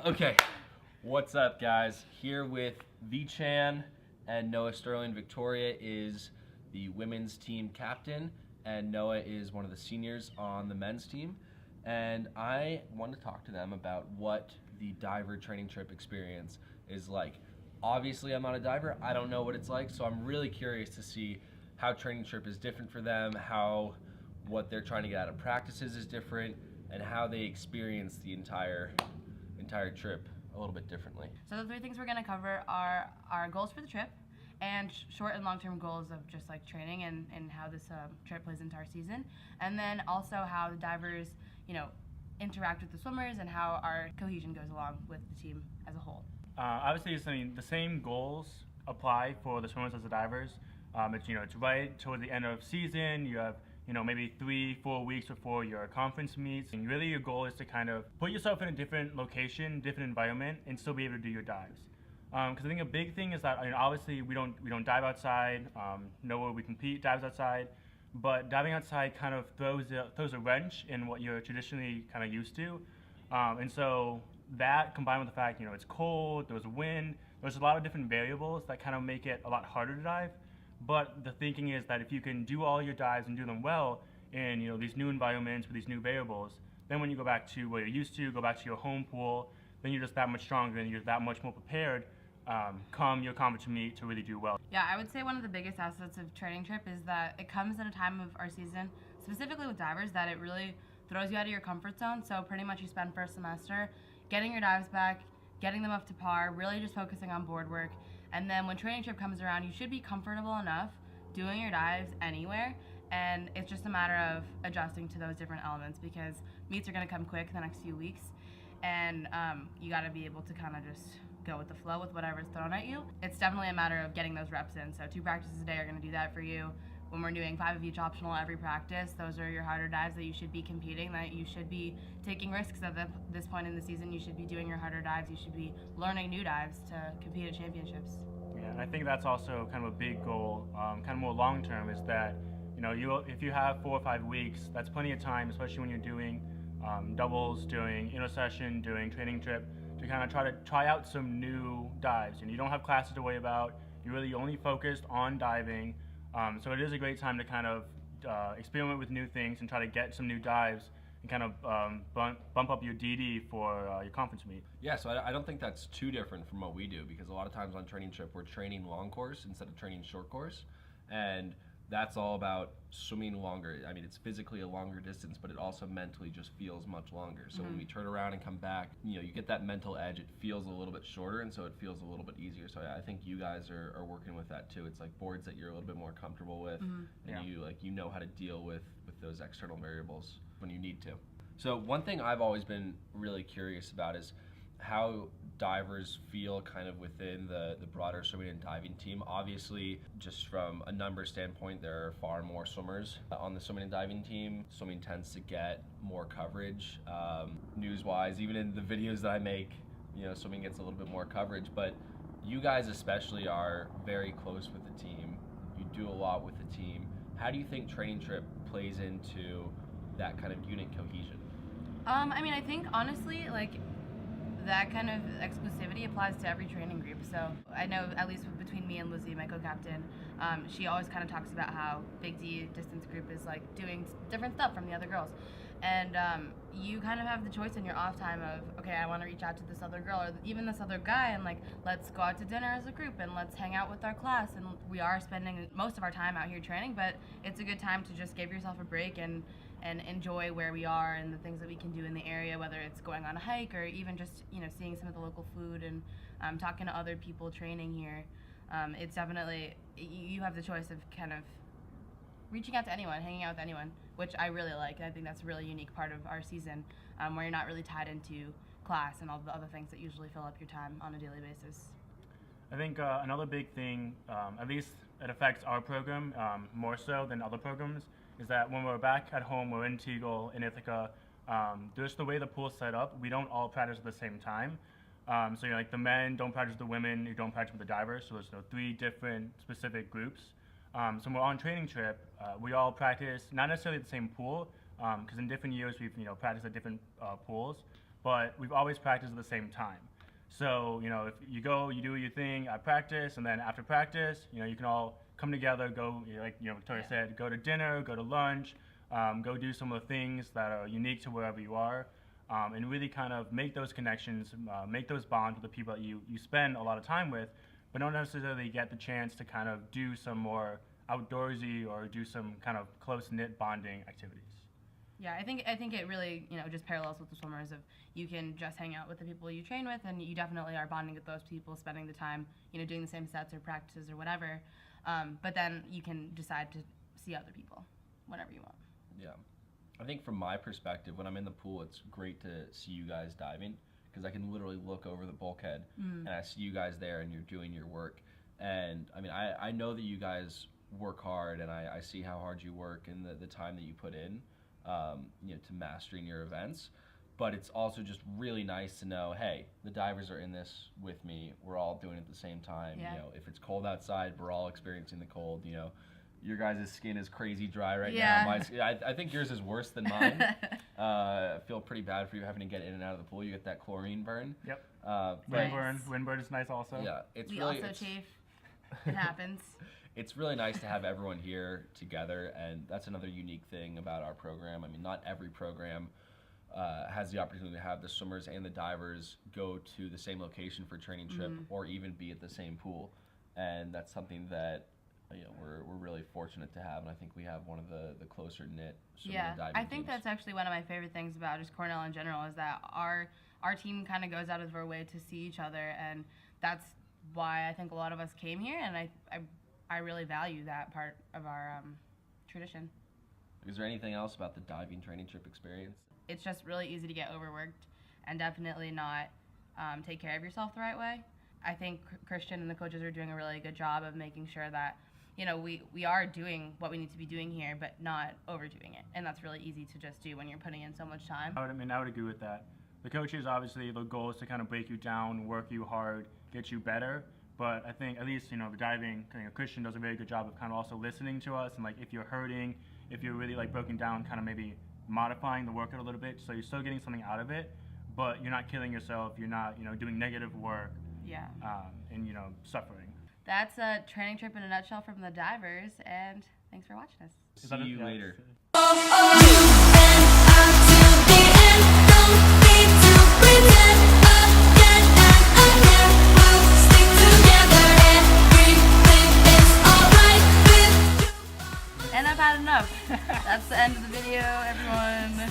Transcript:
Okay, what's up, guys? Here with V-Chan and Noah Sterling. Victoria is the women's team captain, and Noah is one of the seniors on the men's team. And I want to talk to them about what the diver training trip experience is like. Obviously, I'm not a diver. I don't know what it's like, so I'm really curious to see how training trip is different for them, how what they're trying to get out of practices is different, and how they experience the entire trip a little bit differently. So the three things we're going to cover are our goals for the trip and short and long-term goals of just like training and how this trip plays into our season, and then also how the divers, interact with the swimmers and how our cohesion goes along with the team as a whole. Obviously, the same goals apply for the swimmers as the divers. It's right toward the end of season. You have maybe 3-4 weeks before your conference meets, and really your goal is to kind of put yourself in a different location, different environment, and still be able to do your dives. Because I think a big thing is that obviously we don't dive outside. Nowhere we compete dives outside, but diving outside kind of throws a wrench in what you're traditionally kind of used to, and so that combined with the fact it's cold, there's wind, there's a lot of different variables that kind of make it a lot harder to dive. But the thinking is that if you can do all your dives and do them well in these new environments with these new variables, then when you go back to where you're used to, go back to your home pool, then you're just that much stronger and you're that much more prepared come your conference meet to really do well. Yeah, I would say one of the biggest assets of training trip is that it comes at a time of our season, specifically with divers, that it really throws you out of your comfort zone. So pretty much you spend first semester getting your dives back, getting them up to par, really just focusing on board work. And then when training trip comes around, you should be comfortable enough doing your dives anywhere, and it's just a matter of adjusting to those different elements because meets are going to come quick the next few weeks, and you got to be able to kind of just go with the flow with whatever's thrown at you. It's definitely a matter of getting those reps in. So 2 practices a day are going to do that for you. When we're doing 5 of each optional every practice, those are your harder dives that you should be competing, that you should be taking risks at this point in the season. You should be doing your harder dives. You should be learning new dives to compete at championships. Yeah, and I think that's also kind of a big goal, kind of more long term, is that if you have 4 or 5 weeks, that's plenty of time, especially when you're doing doubles, doing intersession, doing training trip, to kind of try out some new dives. You don't have classes to worry about. You're really only focused on diving. So it is a great time to kind of experiment with new things and try to get some new dives and kind of bump up your DD for your conference meet. Yeah, so I don't think that's too different from what we do, because a lot of times on training trip we're training long course instead of training short course, and that's all about swimming longer. I mean, it's physically a longer distance, but it also mentally just feels much longer. So when we turn around and come back, you get that mental edge. It feels a little bit shorter, and so it feels a little bit easier. So I think you guys are working with that too. It's like boards that you're a little bit more comfortable with, and you know how to deal with those external variables when you need to. So one thing I've always been really curious about is how divers feel kind of within the broader swimming and diving team. Obviously, just from a number standpoint, there are far more swimmers on the swimming and diving team. Swimming tends to get more coverage, news-wise. Even in the videos that I make, swimming gets a little bit more coverage, but you guys especially are very close with the team. You do a lot with the team. How do you think training trip plays into that kind of unit cohesion? I think honestly, that kind of exclusivity applies to every training group. So I know, at least between me and Lizzie, my co-captain, she always kind of talks about how Big D distance group is like doing different stuff from the other girls. And you kind of have the choice in your off time of, okay, I want to reach out to this other girl or even this other guy, and let's go out to dinner as a group and let's hang out with our class. And we are spending most of our time out here training, but it's a good time to just give yourself a break and enjoy where we are and the things that we can do in the area, whether it's going on a hike or even just seeing some of the local food and talking to other people training here. It's definitely, you have the choice of kind of reaching out to anyone, hanging out with anyone, which I really like. And I think that's a really unique part of our season, where you're not really tied into class and all the other things that usually fill up your time on a daily basis. I think another big thing, at least it affects our program more so than other programs, is that when we're back at home, we're in Teagle, in Ithaca, just the way the pool's set up, we don't all practice at the same time. So the men don't practice with the women, you don't practice with the divers, so there's 3 different specific groups. So when we're on training trip, we all practice, not necessarily at the same pool, because in different years we've practiced at different pools, but we've always practiced at the same time. So if you go, you do your thing at practice, and then after practice, you can all come together, go like Victoria said, go to dinner, go to lunch, go do some of the things that are unique to wherever you are, and really kind of make those connections, make those bonds with the people that you spend a lot of time with, but don't necessarily get the chance to kind of do some more outdoorsy or do some kind of close-knit bonding activities. Yeah, I think it really just parallels with the swimmers of you can just hang out with the people you train with, and you definitely are bonding with those people, spending the time doing the same sets or practices or whatever. But then you can decide to see other people whenever you want. Yeah, I think from my perspective, when I'm in the pool, it's great to see you guys diving because I can literally look over the bulkhead and I see you guys there and you're doing your work. And I mean, I know that you guys work hard, and I see how hard you work and the time that you put in, to mastering your events. But it's also just really nice to know, hey, the divers are in this with me. We're all doing it at the same time. Yeah. If it's cold outside, we're all experiencing the cold. Your guys' skin is crazy dry right Yeah. now. I think yours is worse than mine. I feel pretty bad for you having to get in and out of the pool. You get that chlorine burn. Yep. Nice. Windburn is nice also. Yeah, We also chafe. It happens. It's really nice to have everyone here together, and that's another unique thing about our program. I mean, not every program has the opportunity to have the swimmers and the divers go to the same location for a training trip or even be at the same pool, and that's something that we're really fortunate to have, and I think we have one of the closer knit swimming and diving I think teams. that's actually one of my favorite things about just Cornell in general is that our team kind of goes out of our way to see each other, and that's why I think a lot of us came here, and I really value that part of our tradition. Is there anything else about the diving training trip experience? It's just really easy to get overworked and definitely not take care of yourself the right way. I think Christian and the coaches are doing a really good job of making sure that we are doing what we need to be doing here, but not overdoing it, and that's really easy to just do when you're putting in so much time. I would agree with that. The coaches, obviously, the goal is to kind of break you down, work you hard, get you better. But I think at least, the diving, Christian does a very good job of kind of also listening to us, and like if you're hurting, if you're really like broken down, kind of maybe modifying the workout a little bit, so you're still getting something out of it, but you're not killing yourself, you're not, doing negative work. Yeah. And suffering. That's a training trip in a nutshell from the divers, and thanks for watching us. See you later. And I've had enough. That's the end of the video, everyone.